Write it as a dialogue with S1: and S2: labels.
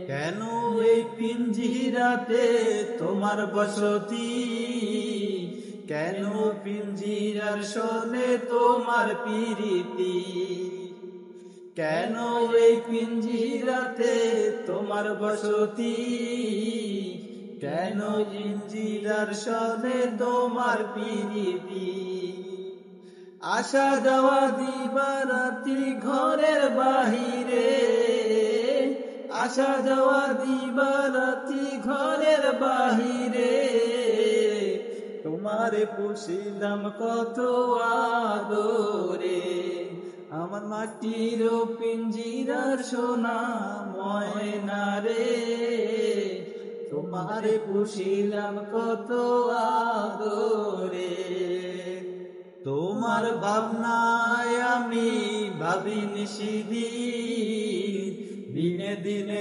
S1: কেন এই পিঞ্জিরাতে তোমার বসতি, কেন পিঞ্জিরার শোনে তোমার প্রীতি, কেন এই পিঞ্জিরাতে তোমার বসতি, কেন পিঞ্জিরার শোনে তোমার প্রীতি। আসা যাওয়া দিবারাত্রি ঘরের বাহিরে, আসা যাওয়া দিবারাত্রি ঘরের বাহিরে, তোমারে পুষিলাম কত আদরে। আমার মাটির পিঞ্জিরার সোনা ময়না রে, তোমারে পুষিলাম কত আদরে। তোমার ভাবনায় আমি ভাবি নিশিদিন, দিনে দিনে